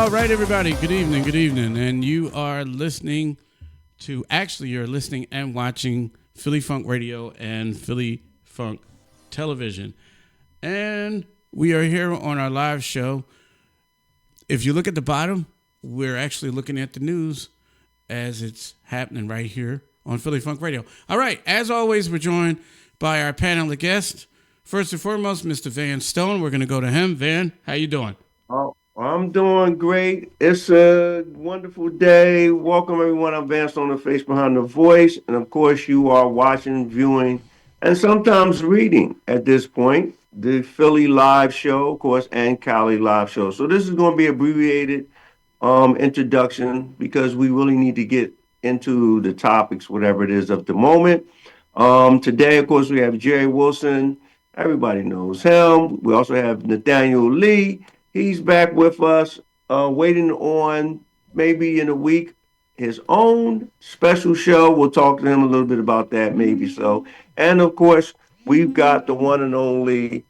All right, everybody. Good evening. Good evening. And you are listening to, actually, you're listening and watching Philly Funk Radio and Philly Funk Television. And we are here on our live show. If you look at the bottom, we're actually looking at the news as it's happening right here on Philly Funk Radio. All right. As always, we're joined by our panel of guests. First and foremost, Mr. Van Stone. We're going to go to him. Van, how you doing? Oh, I'm doing great. It's a wonderful day. Welcome, everyone. I'm Vance on the face behind the voice. And of course, you are watching, viewing, and sometimes reading at this point the Philly Live Show, of course, and Cali Live Show. So this is going to be abbreviated introduction because we really need to get into the topics, whatever it is of the moment. Today, of course, we have Jerry Wilson. Everybody knows him. We also have Nathaniel Lee. He's back with us, waiting on maybe in a week his own special show. We'll talk to him a little bit about that, maybe so. And of course, we've got the one and only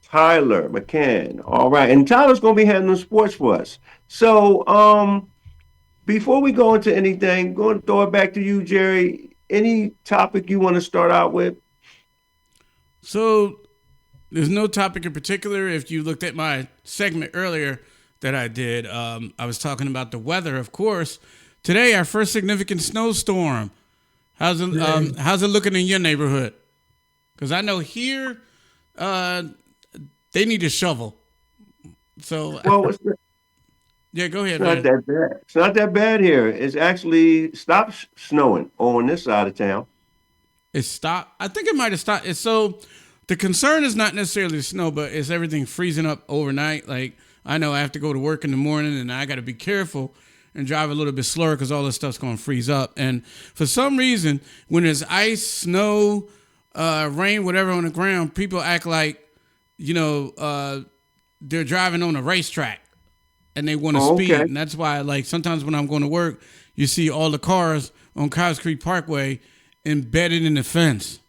Tyler McCann. All right, and Tyler's going to be handling sports for us. So, before we go into anything, going to throw it back to you, Jerry. Any topic you want to start out with? So there's no topic in particular. If you looked at my segment earlier that I did, I was talking about the weather, of course. Today, our first significant snowstorm. How's it looking in your neighborhood? Because I know here, they need a shovel. So, Well, yeah, go ahead, it's not man. that bad. It's not that bad here. It's actually stopped snowing on this side of town. It stopped. I think it might have stopped. It's so the concern is not necessarily the snow, but it's everything freezing up overnight. Like I know I have to go to work in the morning, and I got to be careful and drive a little bit slower because all this stuff's going to freeze up. And for some reason, when there's ice, snow, rain, whatever on the ground, people act like they're driving on a racetrack and they want to Oh, speed. okay. And that's why, like, sometimes when I'm going to work, you see all the cars on Cows Creek Parkway embedded in the fence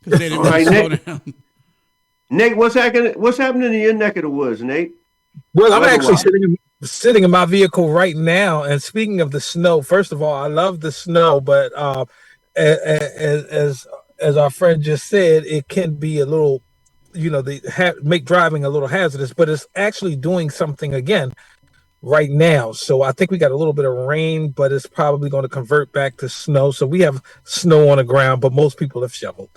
because they didn't All want right, to slow Nate. down. Nate, what's happening? What's happening in your neck of the woods, Nate? Well, I'm actually Weather-wise. sitting in my vehicle right now. And speaking of the snow, first of all, I love the snow, but as our friend just said, it can be a little, make driving a little hazardous. But it's actually doing something again right now. So I think we got a little bit of rain, but it's probably going to convert back to snow. So we have snow on the ground, but most people have shoveled.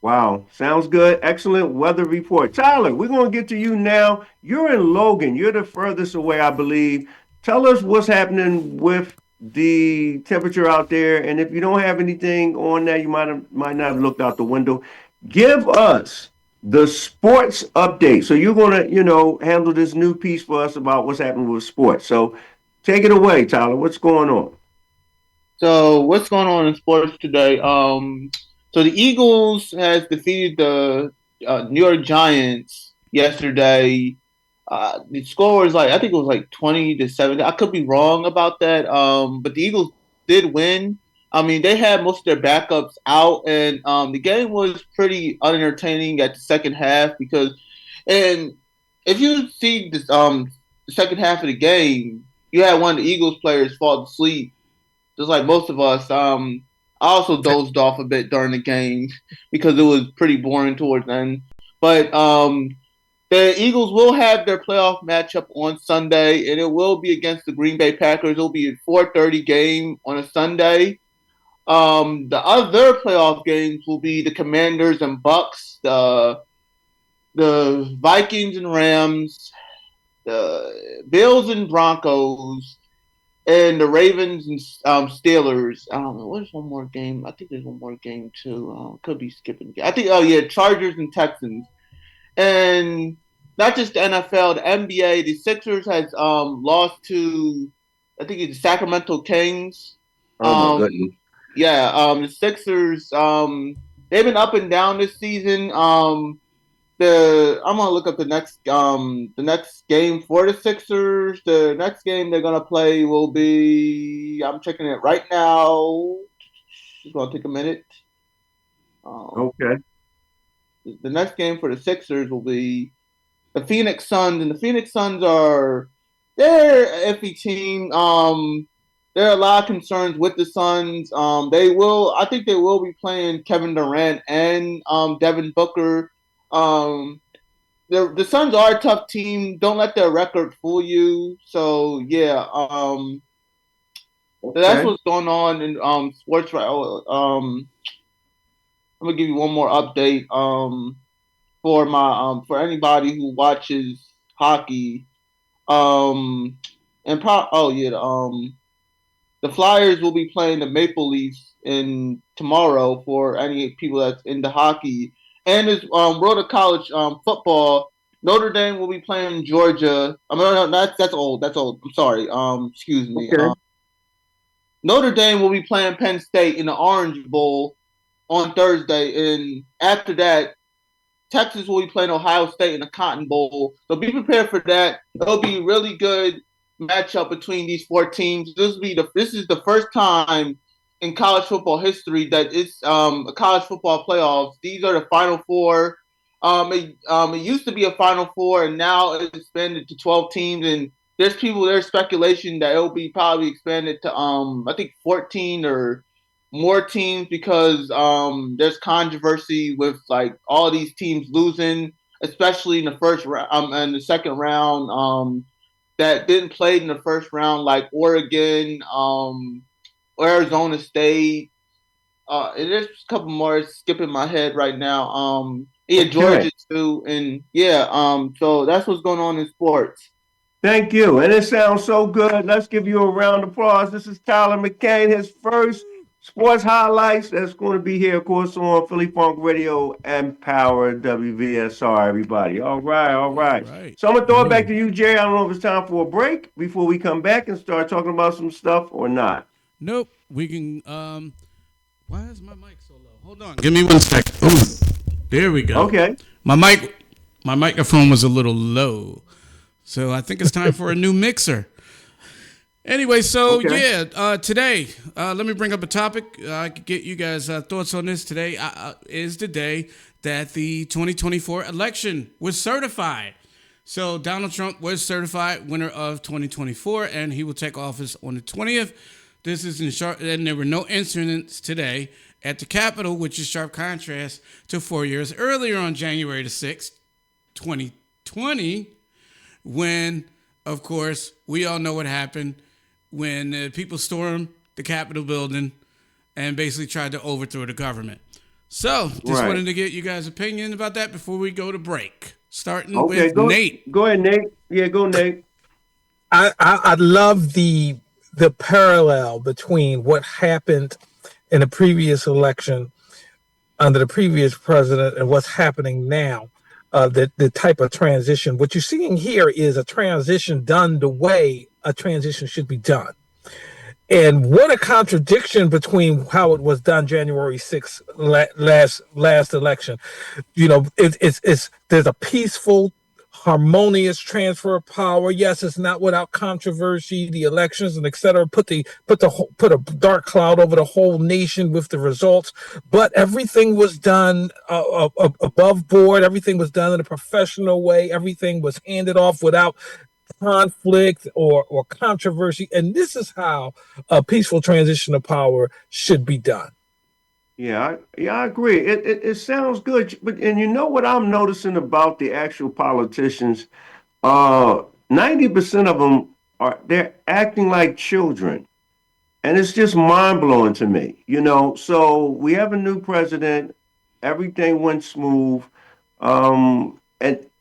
Wow, sounds good. Excellent weather report. Tyler, we're going to get to you now. You're in Logan. You're the furthest away, I believe. Tell us what's happening with the temperature out there. And if you don't have anything on that, you might not have looked out the window. Give us the sports update. So you're going to, handle this new piece for us about what's happening with sports. So take it away, Tyler. What's going on? So what's going on in sports today? So the Eagles has defeated the New York Giants yesterday. The score was I think it was 20-7. I could be wrong about that. But the Eagles did win. I mean, they had most of their backups out, and the game was pretty unentertaining at the second half and if you see this the second half of the game, you had one of the Eagles players fall asleep, just like most of us. I also dozed off a bit during the game because it was pretty boring towards the end. But the Eagles will have their playoff matchup on Sunday, and it will be against the Green Bay Packers. It'll be a 4:30 game on a Sunday. The other playoff games will be the Commanders and Bucks, the Vikings and Rams, the Bills and Broncos, and the Ravens and Steelers. I don't know. What's one more game? I think there's one more game too. Could be skipping. I think. Oh yeah, Chargers and Texans, and not just the NFL, the NBA. The Sixers has lost to, I think it's the Sacramento Kings. Oh, my goodness. Yeah. The Sixers. They've been up and down this season. I'm gonna look up the next game for the Sixers. The next game they're gonna play will be. I'm checking it right now. It's gonna take a minute. Okay. The next game for the Sixers will be the Phoenix Suns, and the Phoenix Suns are they're an iffy team. There are a lot of concerns with the Suns. I think they will be playing Kevin Durant and Devin Booker. Um, the Suns are a tough team. Don't let their record fool you. So yeah, so that's Okay. what's going on in sports right. I'm gonna give you one more update. For my for anybody who watches hockey. Um, the Flyers will be playing the Maple Leafs in tomorrow for any people that's into hockey. And as World of College football, Notre Dame will be playing Georgia. I mean, no, that's old. That's old. I'm sorry. Excuse me. Okay. Notre Dame will be playing Penn State in the Orange Bowl on Thursday, and after that, Texas will be playing Ohio State in the Cotton Bowl. So be prepared for that. It'll be a really good matchup between these four teams. This is the first time in college football history that it's a college football playoffs. These are the Final Four. It used to be a Final Four, and now it's expanded to 12 teams. And there's speculation that it'll be probably expanded to I think 14 or more teams because there's controversy with like all these teams losing, especially in the first round and the second round that didn't play in the first round, like Oregon, Arizona State. And there's a couple more skipping my head right now. Yeah, Okay. Georgia too, and yeah. So that's what's going on in sports. Thank you. And it sounds so good. Let's give you a round of applause. This is Tyler McCain, his first sports highlights. That's going to be here, of course, on Philly Funk Radio and Power WVSR, everybody. All right, all All right. right. So I'm going to throw it back to you, Jerry. I don't know if it's time for a break before we come back and start talking about some stuff or not. Nope. We can. Why is my mic so low? Hold on. Give me 1 second. Ooh, there we go. Okay. My microphone was a little low, so I think it's time for a new mixer. Anyway, so Okay. yeah, today, let me bring up a topic. I could get you guys' thoughts on this. Today is the day that the 2024 election was certified. So Donald Trump was certified winner of 2024, and he will take office on the 20th. This is in sharp, and there were no incidents today at the Capitol, which is sharp contrast to 4 years earlier on January the 6th, 2020, when, of course, we all know what happened when people stormed the Capitol building and basically tried to overthrow the government. So, just Right. wanted to get you guys' opinion about that before we go to break. Starting Okay. with Nate. Go ahead, Nate. Yeah, go, Nate. I love the parallel between what happened in the previous election under the previous president and what's happening now. The type of transition. What you're seeing here is a transition done the way a transition should be done. And what a contradiction between how it was done January 6th last election. You know, it's there's a peaceful, harmonious transfer of power. Yes, it's not without controversy. The elections and et cetera put a dark cloud over the whole nation with the results. But everything was done above board. Everything was done in a professional way. Everything was handed off without conflict or controversy. And this is how a peaceful transition of power should be done. I agree. It sounds good, but and you know what I'm noticing about the actual politicians? 90% of them they're acting like children. And it's just mind blowing to me, you know. So we have a new president, everything went smooth, and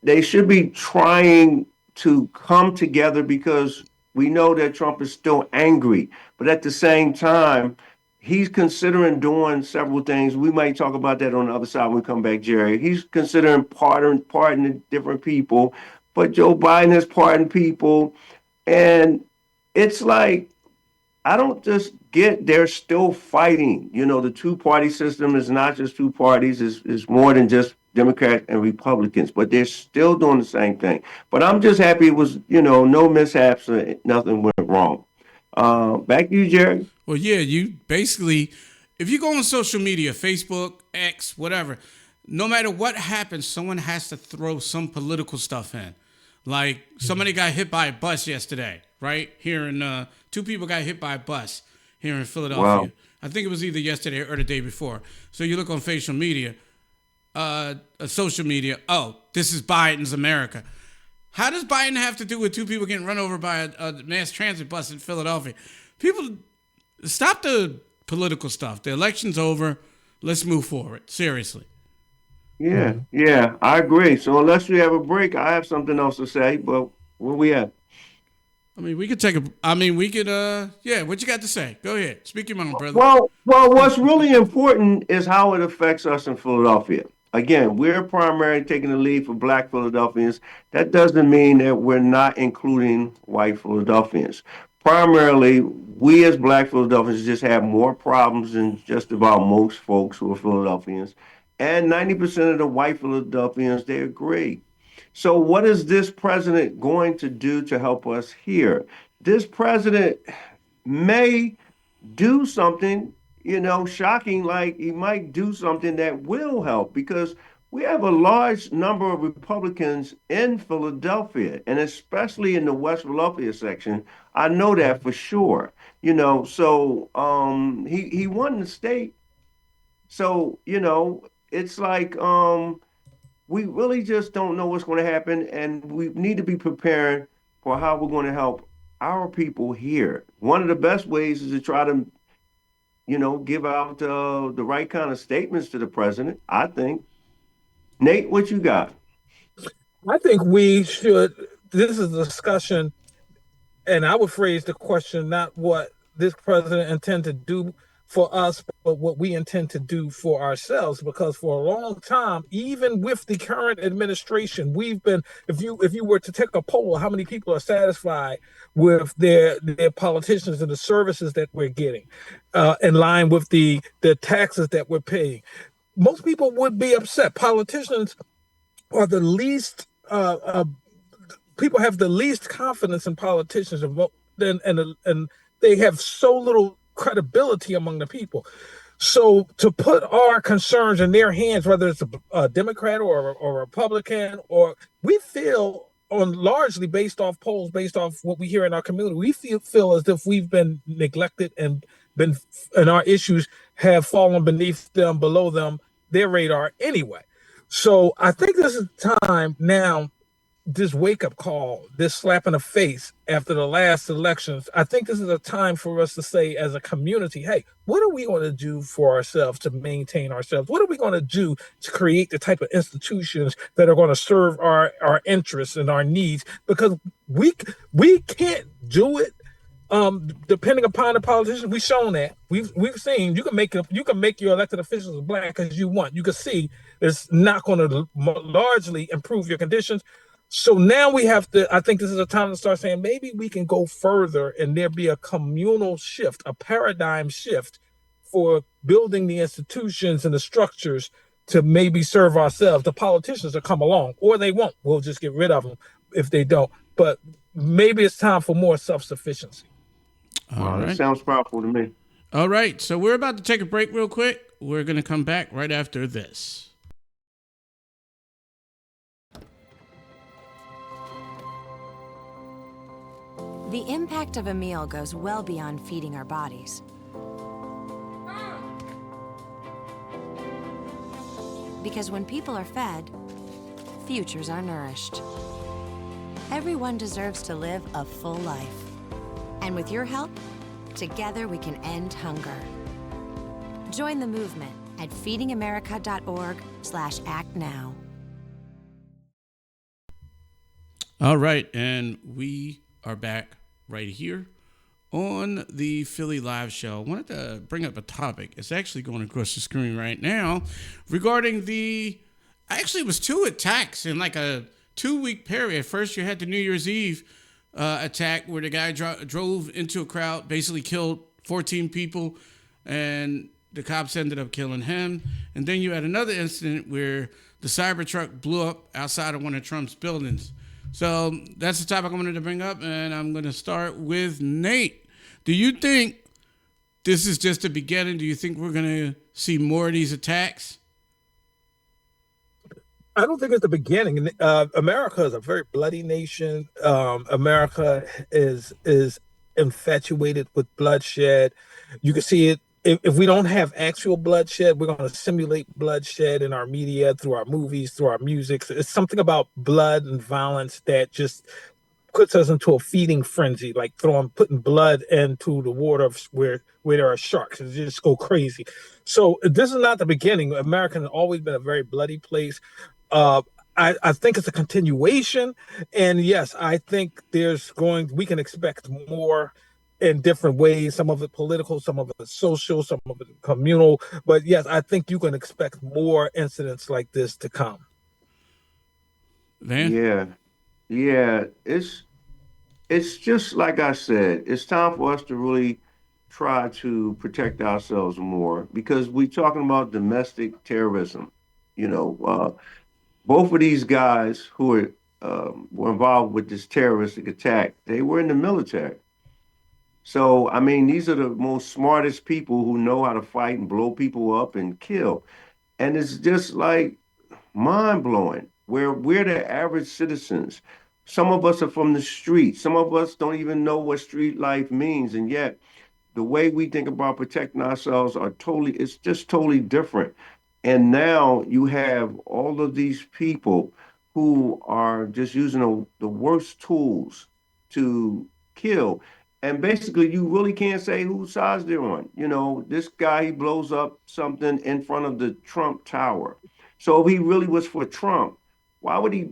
they should be trying to come together because we know that Trump is still angry, but at the same time, he's considering doing several things. We might talk about that on the other side when we come back, Jerry. He's considering pardoning different people, but Joe Biden has pardoned people, and it's like I don't just get they're still fighting. You know, the two-party system is not just two parties, it's more than just Democrats and Republicans, but they're still doing the same thing. But I'm just happy it was, you know, no mishaps, nothing went wrong. Back to you, Jerry. Well, yeah, you basically, if you go on social media, Facebook, X, whatever, no matter what happens, someone has to throw some political stuff in. Like somebody got hit by a bus yesterday, right? Here in two people got hit by a bus here in Philadelphia. Wow. I think it was either yesterday or the day before. So you look on social media, oh, this is Biden's America. How does Biden have to do with two people getting run over by a mass transit bus in Philadelphia? People, stop the political stuff. The election's over. Let's move forward. Seriously. Yeah, I agree. So unless we have a break, I have something else to say, but where we at? I mean, we could, yeah, what you got to say? Go ahead. Speak your mind, brother. Well, what's really important is how it affects us in Philadelphia. Again, we're primarily taking the lead for Black Philadelphians. That doesn't mean that we're not including white Philadelphians. Primarily, we as Black Philadelphians just have more problems than just about most folks who are Philadelphians. And 90% of the white Philadelphians, they agree. So, what is this president going to do to help us here? This president may do something, shocking, like he might do something that will help because we have a large number of Republicans in Philadelphia and especially in the West Philadelphia section. I know that for sure. So he won the state. So, it's like we really just don't know what's going to happen, and we need to be preparing for how we're going to help our people here. One of the best ways is to try to, give out the right kind of statements to the president, I think. Nate, what you got? I think we should. This is a discussion, and I would phrase the question not what this president intend to do for us, but what we intend to do for ourselves. Because for a long time, even with the current administration, we've been. If you were to take a poll, how many people are satisfied with their politicians and the services that we're getting, in line with the taxes that we're paying? Most people would be upset. Politicians are the least. People have the least confidence in politicians, and they have so little credibility among the people. So to put our concerns in their hands, whether it's a Democrat or a Republican, or we feel on largely based off polls, based off what we hear in our community, we feel as if we've been neglected and our issues have fallen beneath them, below them, their radar anyway. So I think this is time now, this wake-up call, this slap in the face after the last elections. I think this is a time for us to say as a community, hey, what are we going to do for ourselves to maintain ourselves? What are we going to do to create the type of institutions that are going to serve our interests and our needs? Because we can't do it depending upon the politicians. We've shown that. We've seen you can make your elected officials black as you want. You can see it's not going to largely improve your conditions. So now we have to, I think this is a time to start saying maybe we can go further and there be a communal shift, a paradigm shift for building the institutions and the structures to maybe serve ourselves. The politicians will come along, or they won't. We'll just get rid of them if they don't. But maybe it's time for more self-sufficiency. Wow, that sounds powerful to me. All right. So we're about to take a break real quick. We're going to come back right after this. The impact of a meal goes well beyond feeding our bodies. Because when people are fed, futures are nourished. Everyone deserves to live a full life. And with your help, together we can end hunger. Join the movement at feedingamerica.org/act now. All right, and we are back right here on the Philly Live Show. I wanted to bring up a topic. It's actually going across the screen right now regarding it was 2 attacks in like a 2-week period. First, you had the New Year's Eve attack where the guy drove into a crowd, basically killed 14 people, and the cops ended up killing him. And then you had another incident where the Cybertruck blew up outside of one of Trump's buildings. So that's the topic I wanted to bring up, and I'm going to start with Nate. Do you think this is just the beginning? Do you think we're going to see more of these attacks? I don't think it's the beginning. America is a very bloody nation. America is infatuated with bloodshed. You can see it if we don't have actual bloodshed, we're going to simulate bloodshed in our media, through our movies, through our music. So it's something about blood and violence that just puts us into a feeding frenzy, like putting blood into the water where there are sharks. It just go crazy. So this is not the beginning. America has always been a very bloody place. Uh, I think it's a continuation, and yes, I think we can expect more in different ways. Some of it political, some of it social, some of it communal. But yes, I think you can expect more incidents like this to come. Van? Yeah, yeah. It's just like I said, it's time for us to really try to protect ourselves more because we're talking about domestic terrorism. You know, both of these guys who were involved with this terroristic attack, they were in the military. So, I mean, these are the most smartest people who know how to fight and blow people up and kill. And it's just like mind blowing. We're the average citizens. Some of us are from the street. Some of us don't even know what street life means, and yet the way we think about protecting ourselves it's just totally different. And now you have all of these people who are just using the worst tools to kill. And basically, you really can't say whose sides they're on. You know, this guy, he blows up something in front of the Trump Tower. So if he really was for Trump, why would he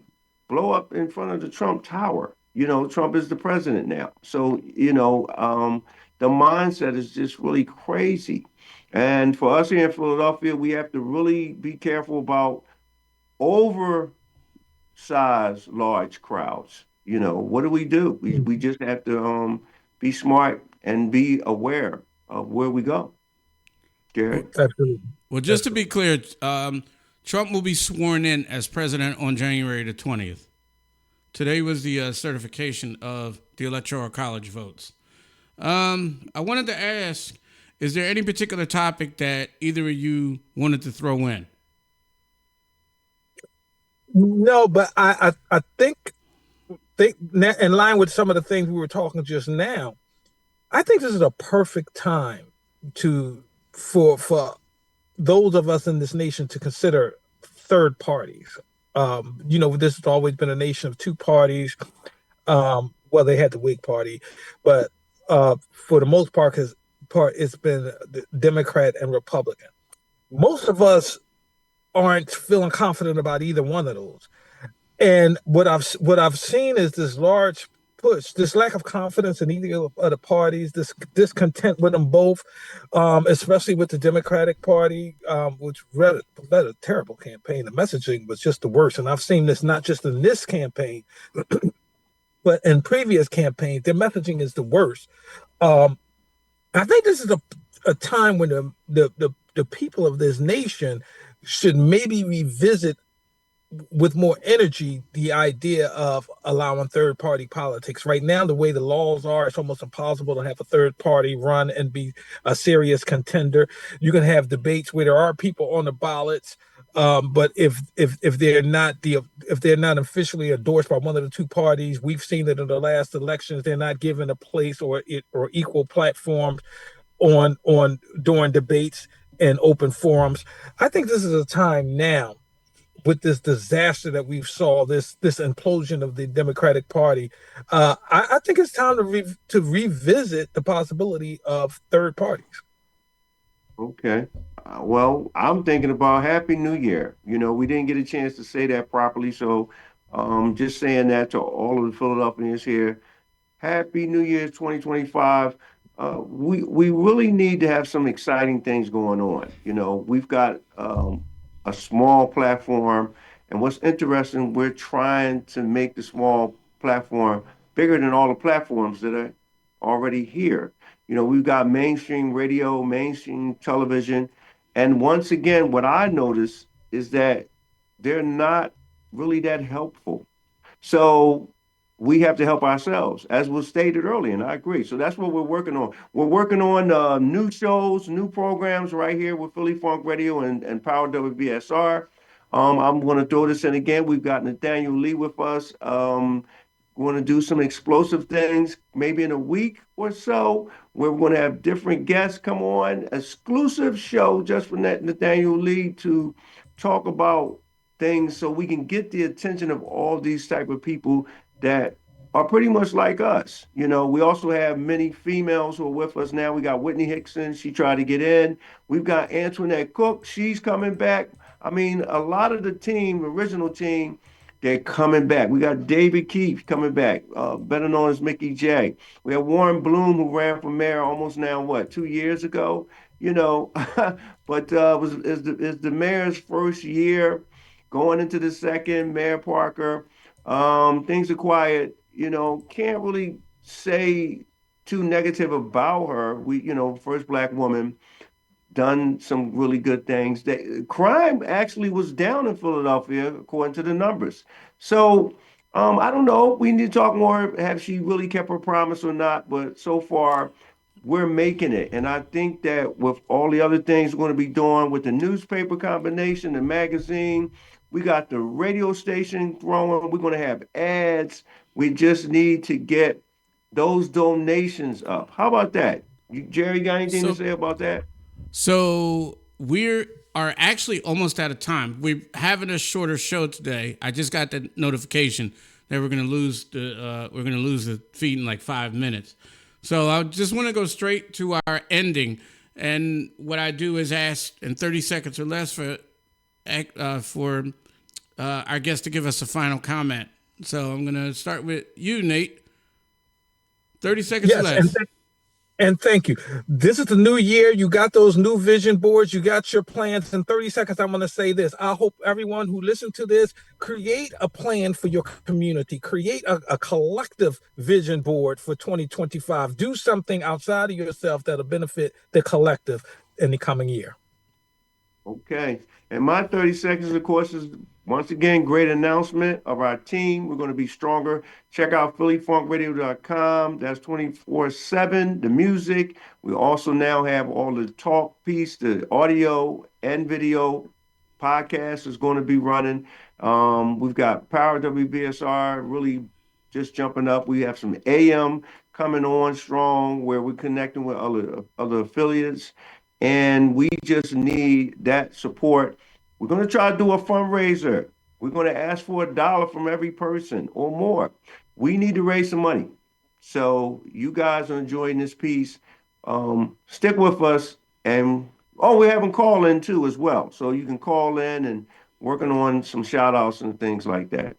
blow up in front of the Trump Tower? You know, Trump is the president now. So, the mindset is just really crazy. And for us here in Philadelphia, we have to really be careful about oversized large crowds. You know, what do? We just have to be smart and be aware of where we go. Well, Jared? Absolutely. well, just to be clear, Trump will be sworn in as president on January the 20th. Today was the certification of the Electoral College votes. I wanted to ask, is there any particular topic that either of you wanted to throw in? No, but I think in line with some of the things we were talking just now, I think this is a perfect time to for those of us in this nation to consider third parties. This has always been a nation of two parties. Well, they had the Whig Party, but for the most part, it's been Democrat and Republican. Most of us aren't feeling confident about either one of those. And what I've seen is this large push, this lack of confidence in either of the parties, this discontent with them both, especially with the Democratic Party, which led a terrible campaign. The messaging was just the worst, and I've seen this not just in this campaign, but in previous campaigns. Their messaging is the worst. Um, I think this is a time when the people of this nation should maybe revisit with more energy the idea of allowing third party politics. Right now, the way the laws are, it's almost impossible to have a third party run and be a serious contender. You can have debates where there are people on the ballots, but if they're not officially endorsed by one of the two parties, we've seen that in the last elections, they're not given a place or equal platforms on during debates and open forums. I think this is a time now with this disaster that we've saw, this implosion of the Democratic Party. I think it's time to revisit the possibility of third parties. Okay. Well, I'm thinking about Happy New Year. You know, we didn't get a chance to say that properly, so just saying that to all of the Philadelphians here. Happy New Year 2025. We really need to have some exciting things going on. You know, we've got a small platform, and what's interesting, we're trying to make the small platform bigger than all the platforms that are already here. You know, we've got mainstream radio, mainstream television, and once again, what I notice is that they're not really that helpful. So we have to help ourselves, as was stated earlier, and I agree. So that's what we're working on. We're working on new shows, new programs right here with Philly Funk Radio and Power WBSR. I'm going to throw this in again. We've got Nathaniel Lee with us. We're going to do some explosive things maybe in a week or so, where we're going to have different guests come on, exclusive show just for Nathaniel Lee to talk about things so we can get the attention of all these type of people that are pretty much like us. You know, we also have many females who are with us now. We got Whitney Hickson. She tried to get in. We've got Antoinette Cook. She's coming back. I mean, a lot of the team, original team, they're coming back. We got David Keefe coming back, better known as Mickey J. We have Warren Bloom, who ran for mayor almost now, what, 2 years ago? You know, but is the mayor's first year going into the second, Mayor Parker. Things are quiet. You know, can't really say too negative about her. We, you know, first black woman, done some really good things. Crime actually was down in Philadelphia, according to the numbers. So I don't know. We need to talk more. Have she really kept her promise or not? But so far, we're making it. And I think that with all the other things we're going to be doing with the newspaper combination, the magazine, we got the radio station growing. We're going to have ads. We just need to get those donations up. How about that? Jerry, got anything to So, say about that? so we are actually almost out of time. We're having a shorter show today. I just got the notification that we're gonna lose the feed in like 5 minutes. So I just want to go straight to our ending, and what I do is ask in 30 seconds or less for our guest to give us a final comment. So I'm gonna start with you, Nate. 30 seconds or Yes, less. and thank you. This is the new year. You got those new vision boards. You got your plans. In 30 seconds, I'm going to say this. I hope everyone who listened to this, create a plan for your community. Create a collective vision board for 2025. Do something outside of yourself that'll benefit the collective in the coming year. Okay. And my 30 seconds, of course, is once again, great announcement of our team. We're going to be stronger. Check out phillyfunkradio.com. That's 24/7, the music. We also now have all the talk piece, the audio and video podcast is going to be running. We've got Power WBSR really just jumping up. We have some AM coming on strong where we're connecting with other affiliates. And we just need that support. We're going to try to do a fundraiser. We're going to ask for $1 from every person or more. We need to raise some money. So you guys are enjoying this piece. Stick with us. And we're having call in too as well. So you can call in and working on some shout outs and things like that.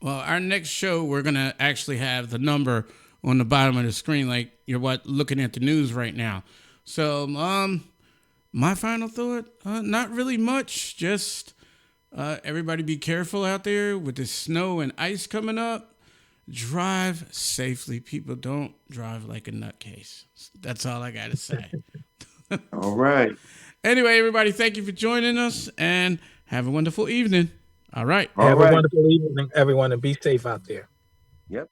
Well, our next show, we're going to actually have the number on the bottom of the screen, like you're looking at the news right now. So, my final thought, not really much. Just everybody be careful out there with the snow and ice coming up. Drive safely. People, don't drive like a nutcase. That's all I got to say. All right. Anyway, everybody, thank you for joining us and have a wonderful evening. All right. Have a wonderful evening, everyone, and be safe out there. Yep.